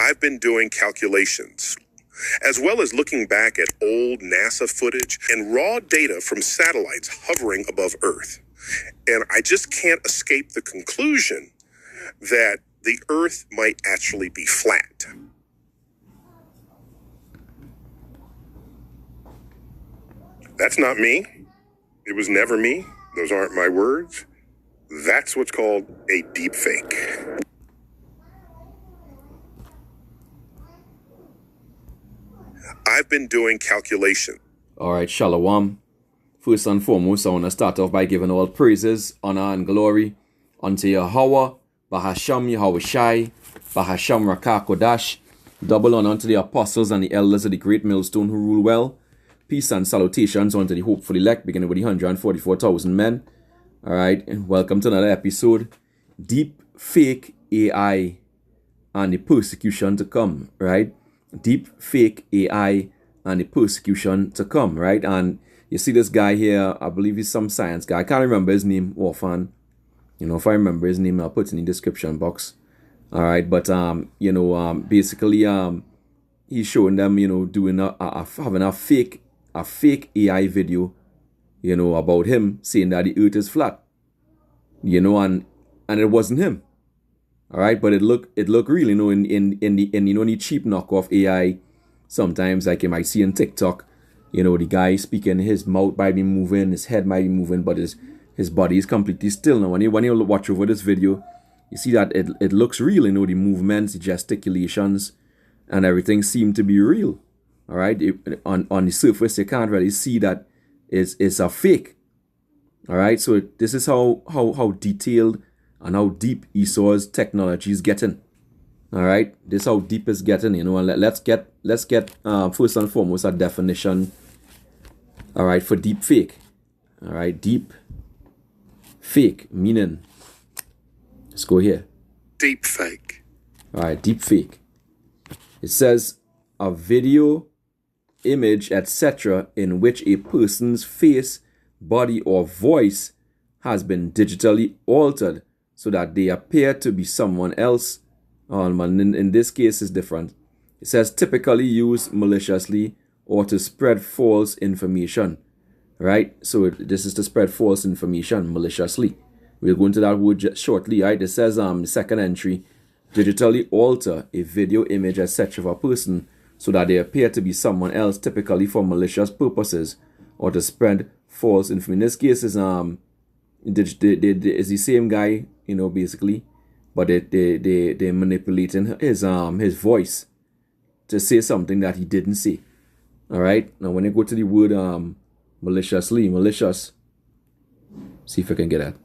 I've been doing calculations, as well as looking back at old NASA footage and raw data from satellites hovering above Earth. And I just can't escape the conclusion that the Earth might actually be flat. That's not me. It was never me. Those aren't my words. That's what's called a deep fake. I've been doing calculation. All right, Shalom. First and foremost, I want to start off by giving all praises, honor, and glory unto Yahweh, Bahasham Yahweh Shai, Bahasham Rakah Kodash. Double honor unto the apostles and the elders of the great millstone who rule well. Peace and salutations unto the hopeful elect, beginning with the 144,000 men. All right, and welcome to another episode. Deep fake AI and the persecution to come, right? Deep fake AI and the persecution to come, right? And you see this guy here, I believe he's some science guy. I can't remember his name offhand. You know, if I remember his name, I'll put it in the description box. All right, but basically, he's showing them, you know, doing having a fake AI video, you know, about him saying that the earth is flat, you know, and it wasn't him. All right, but it looked real, you know, in the cheap knockoff AI. Sometimes, like you might see on TikTok, you know, the guy speaking, his mouth might be moving, his head might be moving, but his body is completely still. Now, when you watch over this video, you see that it looks real, you know, the movements, the gesticulations, and everything seem to be real. All right, on the surface, you can't really see that it's a fake. All right, so this is how detailed and how deep Esau's technology is getting. All right, this is how deep it's getting, you know. And let's get first and foremost a definition. All right, for deep fake. All right, deep fake meaning. Let's go here. Deep fake. All right, deep fake. It says a video, image, etc., in which a person's face, body, or voice has been digitally altered so that they appear to be someone else. In this case, it's different. It says typically used maliciously or to spread false information. Right? So this is to spread false information maliciously. We'll go into that word shortly. Right? It says the second entry, digitally alter a video, image, etc. of a person so that they appear to be someone else, typically for malicious purposes or to spread false information. In this case, is the same guy, you know, basically, but they're manipulating his voice to say something that he didn't say. All right. Now, when you go to the word malicious, see if I can get that.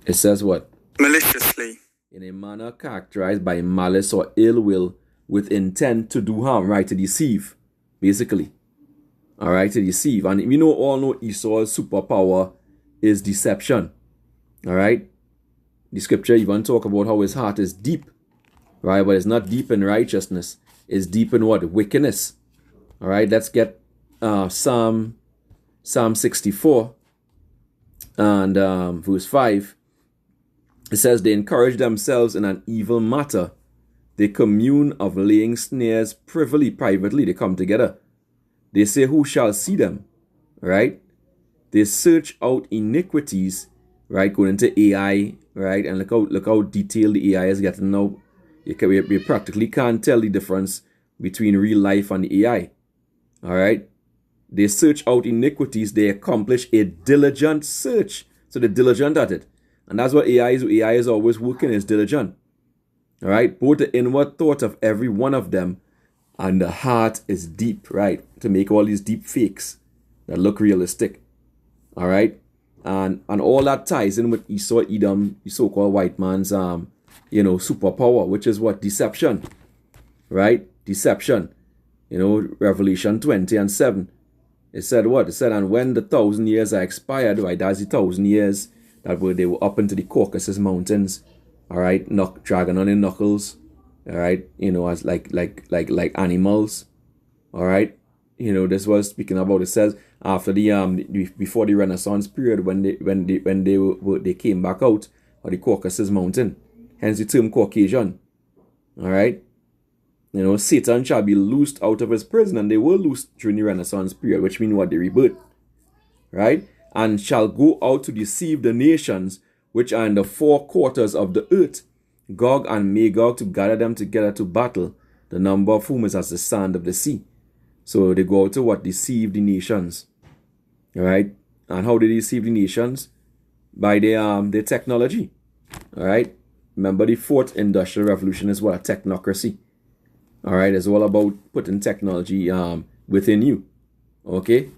It says what? Maliciously. In a manner characterized by malice or ill will, with intent to do harm, right? To deceive, basically. All right, to deceive. And we all know Esau's superpower is deception. All right. The scripture even talk about how his heart is deep, right? But it's not deep in righteousness. It's deep in what? Wickedness. All right. Let's get Psalm 64 and verse 5. It says, they encourage themselves in an evil matter. They commune of laying snares privily, privately. They come together. They say, who shall see them? Right? They search out iniquities, right? Going into AI, right? And look how detailed the AI is getting now. You practically can't tell the difference between real life and the AI. All right? They search out iniquities. They accomplish a diligent search. So they're diligent at it. And that's what AI is. AI is always working, is diligent. All right? Both the inward thought of every one of them and the heart is deep, right? To make all these deep fakes that look realistic. All right? And all that ties in with Esau, Edom, the so-called white man's, superpower, which is what? Deception. Right? Deception. You know, Revelation 20 and 7. It said what? It said, and when the 1,000 years are expired, right? That's the 1,000 years they were up into the Caucasus Mountains. All right? Dragging on their knuckles. All right? You know, as like animals. All right? You know, this was speaking about, it says, after before the Renaissance period, when they came back out of the Caucasus Mountain, hence the term Caucasian. All right. Satan shall be loosed out of his prison, and they were loosed during the Renaissance period, which means what? The rebirth, right? And shall go out to deceive the nations which are in the four quarters of the earth, Gog and Magog, to gather them together to battle, the number of whom is as the sand of the sea. So they go out to what? Deceive the nations. All right. And how they deceive the nations? By their technology. All right. Remember, the fourth industrial revolution is what? A technocracy. All right. It's all about putting technology within you. Okay.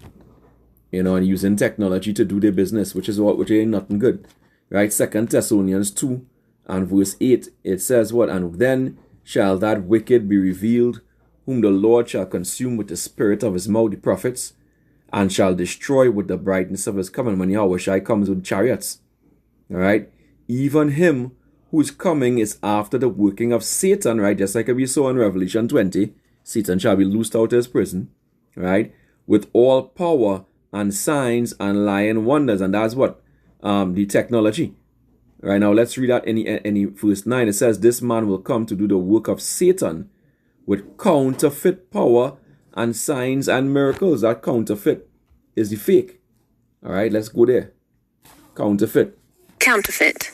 And using technology to do their business, which ain't nothing good. Right. 2 Thessalonians 2 and verse 8, it says what? And then shall that wicked be revealed, whom the Lord shall consume with the spirit of his mouth, the prophets, and shall destroy with the brightness of his coming. When Yahweh comes with chariots. All right. Even him whose coming is after the working of Satan, right? Just like we saw in Revelation 20, Satan shall be loosed out of his prison, right? With all power and signs and lying wonders. And that's what? The technology. Right, now let's read out any verse 9. It says, this man will come to do the work of Satan with counterfeit power and signs and miracles. That counterfeit is the fake. All right, let's go there. Counterfeit. Counterfeit.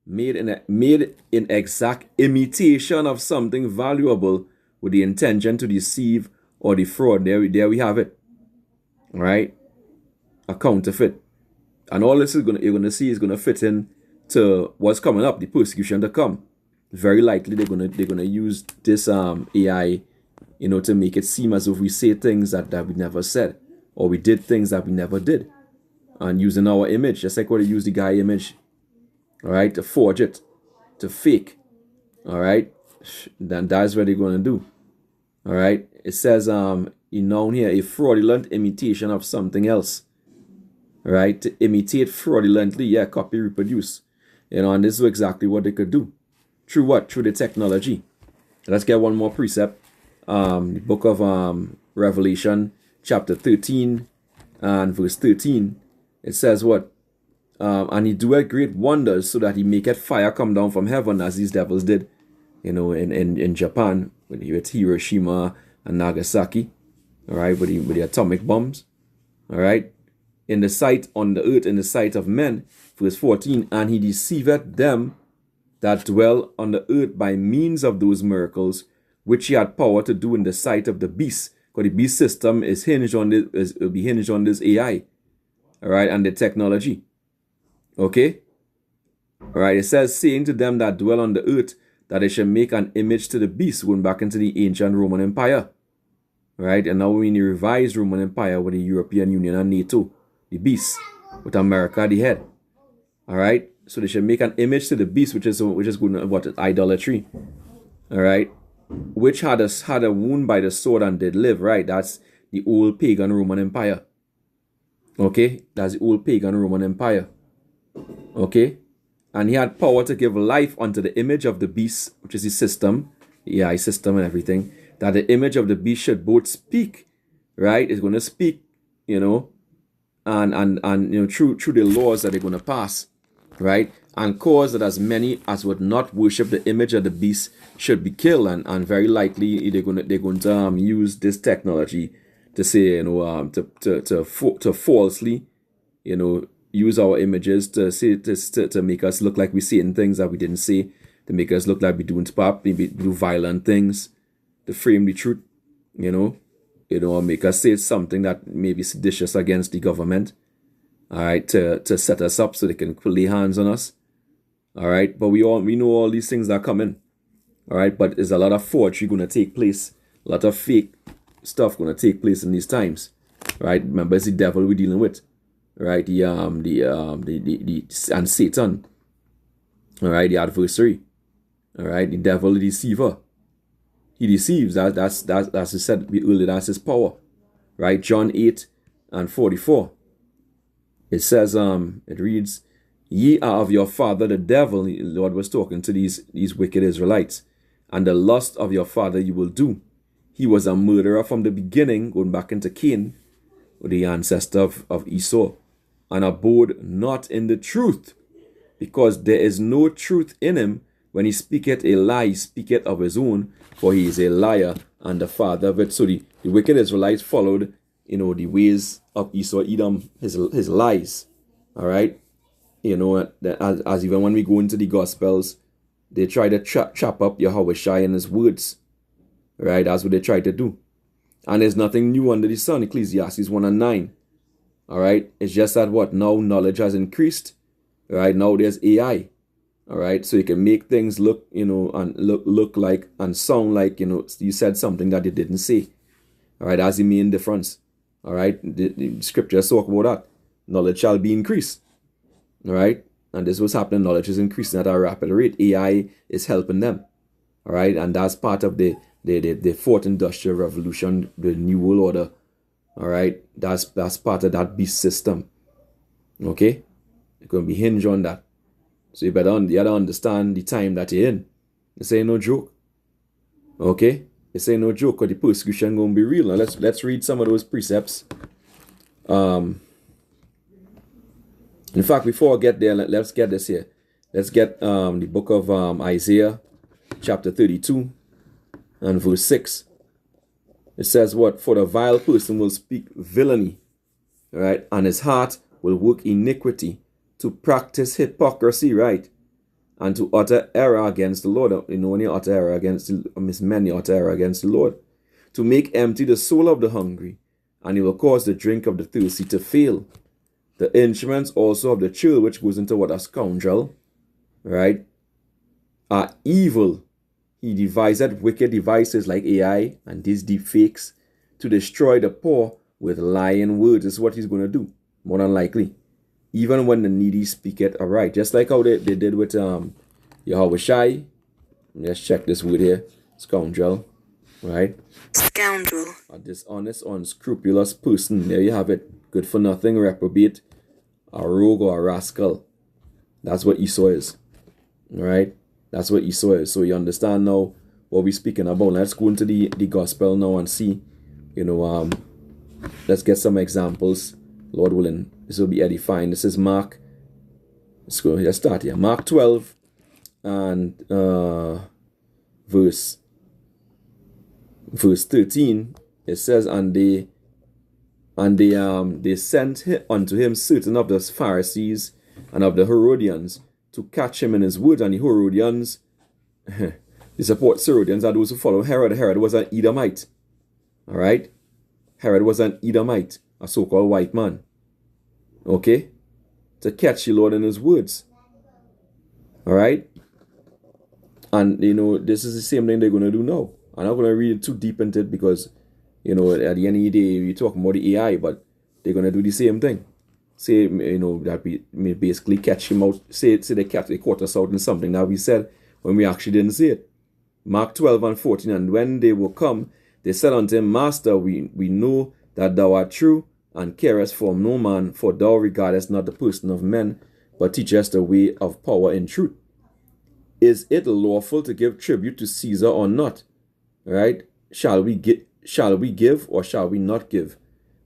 Made in exact imitation of something valuable with the intention to deceive or defraud. There we have it. All right, a counterfeit. And all this you're gonna see is gonna fit in to what's coming up, the persecution to come. Very likely they're gonna use this AI, to make it seem as if we say things that we never said, or we did things that we never did, and using our image, just like what they use the guy image, all right, to forge it, to fake, all right. Then that's what they're gonna do, all right. It says here a fraudulent imitation of something else, right? To imitate fraudulently, copy, reproduce. And this is exactly what they could do. Through what? Through the technology. Let's get one more precept. The book of Revelation, chapter 13 and verse 13. It says what? And he doeth great wonders, so that he maketh fire come down from heaven, as these devils did, in Japan, with Hiroshima and Nagasaki. All right, with the atomic bombs. All right. In the sight on the earth, in the sight of men. Verse 14, and he deceiveth them that dwell on the earth by means of those miracles which he had power to do in the sight of the beast. Because the beast system is hinged on this, will be hinged on this AI. All right, and the technology. Okay? All right, it says, saying to them that dwell on the earth, that they shall make an image to the beast, going back into the ancient Roman Empire. Right, and now we're in the revised Roman Empire with the European Union and NATO. The beast, with America at the head. All right, so they should make an image to the beast, which is good, what, idolatry. All right, which had a wound by the sword and did live. Right, that's the old pagan Roman Empire. Okay, that's the old pagan Roman Empire. Okay, and he had power to give life unto the image of the beast, which is the system, the AI system and everything. That the image of the beast should both speak. Right, it's going to speak, and through the laws that they're going to pass, right, and cause that as many as would not worship the image of the beast should be killed, and very likely they're going to use this technology to say, to falsely, use our images to say to make us look like we're saying things that we didn't say, to make us look like we're doing pop, maybe do violent things, to frame the truth, make us say something that may be seditious against the government, all right, to set us up so they can lay hands on us, all right. But we know all these things are coming, all right. But there's a lot of forgery going to take place, a lot of fake stuff going to take place in these times, right? Remember, it's the devil we're dealing with, right? And Satan, all right, the adversary, all right, the devil, the deceiver. He deceives. That's I said earlier, that's his power. Right? John 8 and 44. It says, it reads, ye are of your father the devil. The Lord was talking to these wicked Israelites. And the lust of your father you will do. He was a murderer from the beginning, going back into Cain, the ancestor of Esau, and abode not in the truth, because there is no truth in him. when he speaketh a lie, he speaketh of his own, for he is a liar and the father of it. So the wicked Israelites followed, the ways of Esau, Edom, his lies. All right. As even when we go into the Gospels, they try to chop up Yahweh Shai and his words. Right? That's what they try to do. And there's nothing new under the sun, Ecclesiastes 1:9. All right? It's just that now knowledge has increased. Right? Now there's AI. All right? So you can make things look, and look like and sound like, you said something that you didn't say. All right? That's the main difference. All right? The scriptures talk about that. Knowledge shall be increased. All right? And this was happening. Knowledge is increasing at a rapid rate. AI is helping them. All right? And that's part of the fourth industrial revolution, the new world order. All right? That's part of that beast system. Okay? It's going to be hinged on that. So you better understand the time that you're in. This ain't no joke. Okay? This ain't no joke, because the persecution going to be real. Now let's read some of those precepts. In fact, before I get there, let's get this here. Let's get the book of Isaiah, chapter 32, and verse 6. It says what? For the vile person will speak villainy, right? And his heart will work iniquity, to practice hypocrisy, right? And to utter error against the Lord. When you utter error against men, you utter error against the Lord. To make empty the soul of the hungry, and he will cause the drink of the thirsty to fail. The instruments also of the churl, which goes into what? A scoundrel, right? Are evil. He devised wicked devices like AI and these deep fakes to destroy the poor with lying words. This is what he's going to do, more than likely. Even when the needy speak it aright. Just like how they did with Yahweh Shai. Let's check this word here. Scoundrel, right? Scoundrel. A dishonest, unscrupulous person. There you have it. Good for nothing, reprobate, a rogue or a rascal. That's what Esau is. Alright? That's what Esau is. So you understand now what we're speaking about. Let's go into the gospel now and see. Let's get some examples. Lord willing, this will be edifying. This is Mark. Let's start here. Mark 12 and verse 13. It says, and they sent unto him certain of the Pharisees and of the Herodians to catch him in his words. And the Herodians, the Herodians are those who follow Herod. Herod was an Edomite. All right? Herod was an Edomite, a so-called white man. Okay? To catch the Lord in his words. All right? And, this is the same thing they're going to do now. I'm not going to read too deep into it because, at the end of the day, we're talking about the AI, but they're going to do the same thing. Say, that we basically catch him out. Say they caught us out in something that we said when we actually didn't say it. Mark 12 and 14, and when they were come, they said unto him, Master, we know that thou art true, and carest for no man, for thou regardest not the person of men, but teachest the way of power in truth. Is it lawful to give tribute to Caesar or not? Right? Shall we give or shall we not give?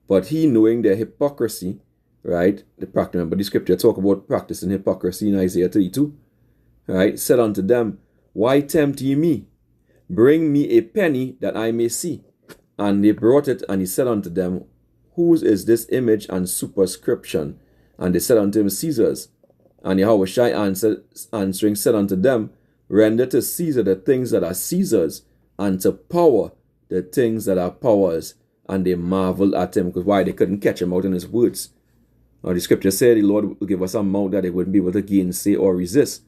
But he, knowing their hypocrisy, right? Remember the scripture talk about practicing hypocrisy in Isaiah 32, right? Said unto them, Why tempt ye me? Bring me a penny that I may see. And they brought it, and he said unto them, Whose is this image and superscription? And they said unto him, Caesar's. And Yahweh Shai answering said unto them, Render to Caesar the things that are Caesar's, and to power the things that are powers. And they marveled at him, because why? They couldn't catch him out in his words. Now the scripture said the Lord will give us a mouth that they wouldn't be able to gainsay or resist.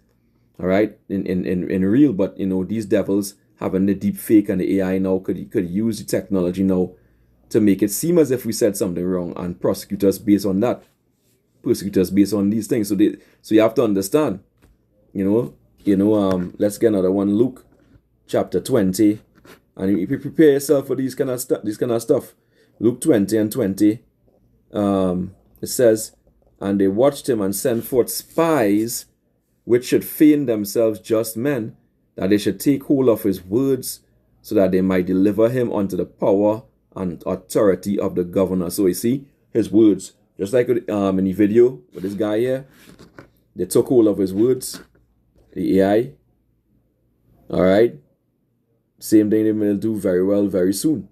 All right? In real, but these devils having the deep fake and the AI now could use the technology now to make it seem as if we said something wrong and prosecute us based on that. Persecute us based on these things. So you have to understand. Let's get another one. Luke chapter 20. And if you prepare yourself for this kind of stuff. Luke 20 and 20. It says, And they watched him and sent forth spies, which should feign themselves just men, that they should take hold of his words, so that they might deliver him unto the power and authority of the governor. So you see, his words. Just like in the video with this guy here, they took hold of his words, the AI, All right. Same thing they will do very well very soon.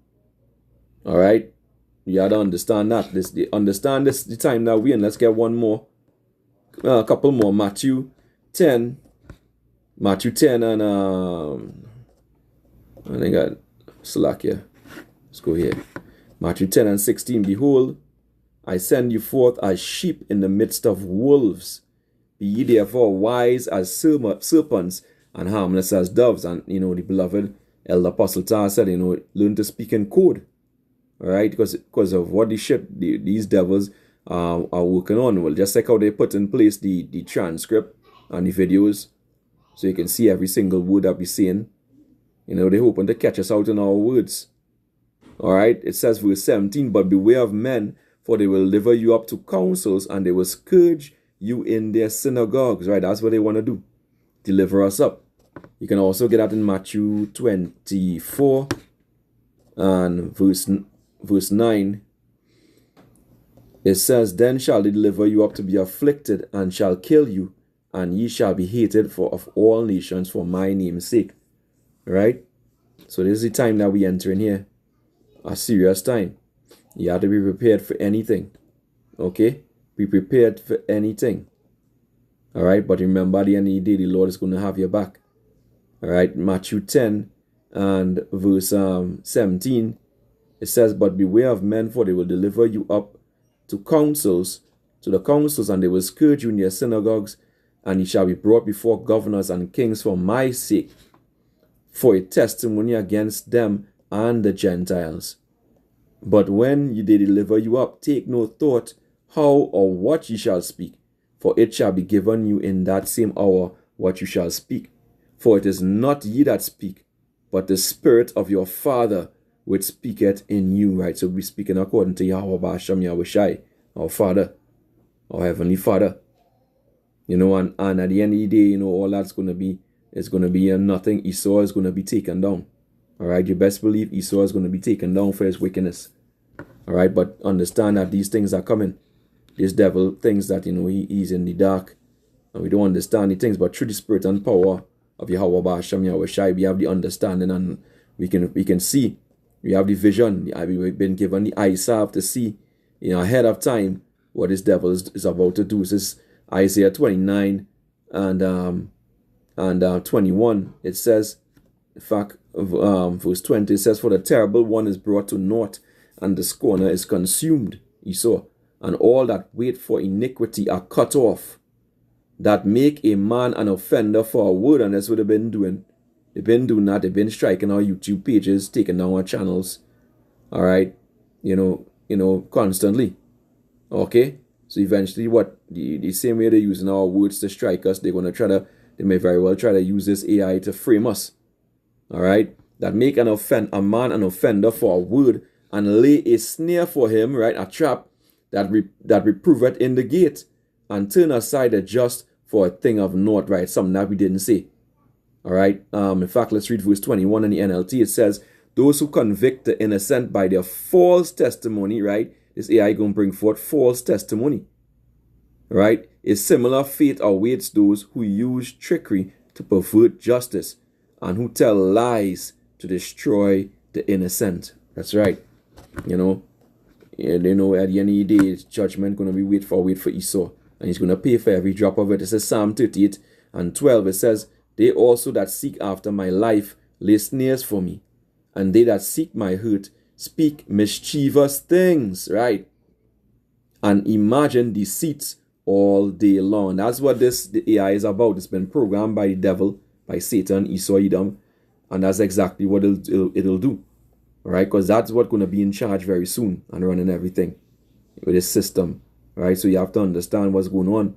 All right. You have to understand that. Understand this the time that we in. Let's get one more. A couple more. Matthew 10 and I think I slack here. Let's go here. Matthew 10 and 16. Behold, I send you forth as sheep in the midst of wolves. Be ye therefore wise as serpents and harmless as doves. And the beloved Elder Apostle Tar said, learn to speak in code. All right, because of what these devils are working on. Well, just like how they put in place the transcript and the videos, so you can see every single word that we're saying. They're hoping to catch us out in our words. All right, it says verse 17, but beware of men, for they will deliver you up to councils, and they will scourge you in their synagogues. Right, that's what they want to do, deliver us up. You can also get that in Matthew 24 and verse 9. It says, then shall they deliver you up to be afflicted, and shall kill you, and ye shall be hated of all nations for my name's sake. Right? So this is the time that we enter in here. A serious time. You have to be prepared for anything. Okay? Be prepared for anything. Alright? But remember, at the end of the day, the Lord is going to have your back. Alright? Matthew 10 and verse 17. It says, but beware of men, for they will deliver you up to the councils, and they will scourge you in their synagogues, and ye shall be brought before governors and kings for my sake, for a testimony against them and the Gentiles. But when they deliver you up, take no thought how or what ye shall speak, for it shall be given you in that same hour what you shall speak. For it is not ye that speak, but the Spirit of your Father which speaketh in you. Right, so we're speaking according to Yahweh Ba'ashem Yahweh Shai, our Father, our Heavenly Father. And at the end of the day, all that's going to be, it's going to be nothing. Esau is going to be taken down. All right, you best believe Esau is going to be taken down for his wickedness. All right, but understand that these things are coming. This devil thinks that, he's in the dark, and we don't understand the things, but through the spirit and power of Yahweh Ba'ashem Yahweh Shai, we have the understanding, and we can see. We have the vision. We've been given the eyesight to see, ahead of time what this devil is about to do. This is Isaiah 29 and 21. It says, in fact, verse 20, it says, for the terrible one is brought to naught, and the scorner is consumed. Esau, and all that wait for iniquity are cut off, that make a man an offender for a word. And that's what they've been doing. They've been doing that. They've been striking our YouTube pages, taking down our channels. All right, constantly. Okay, so eventually, what the same way they're using our words to strike us, they may very well try to use this AI to frame us. All right, that make a man an offender for a word, and lay a snare for him, right, a trap that reproveth in the gate, and turn aside the just for a thing of naught. Right, something that we didn't say. All right. In fact, let's read verse 21 in the NLT. It says, those who convict the innocent by their false testimony, right? This AI going to bring forth false testimony, right? A similar fate awaits those who use trickery to pervert justice, and who tell lies to destroy the innocent. That's right. They know at the end of the day, judgment going to be wait for Esau, and he's going to pay for every drop of it. It says Psalm 38 and 12. It says, they also that seek after my life lay snares for me, and they that seek my hurt speak mischievous things, right? And imagine deceits all day long. That's what the AI is about. It's been programmed by the devil, by Satan, Esau, Edom, and that's exactly what it'll do, all right? Because that's what's going to be in charge very soon and running everything with this system, all right? So you have to understand what's going on,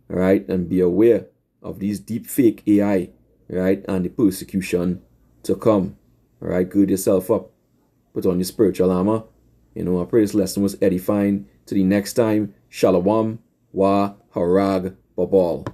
all right, and be aware of these deep fake AI, right, and the persecution to come. All right, gird yourself up, put on your spiritual armor. I pray this lesson was edifying. To the next time, Shalom wa Harag Babal.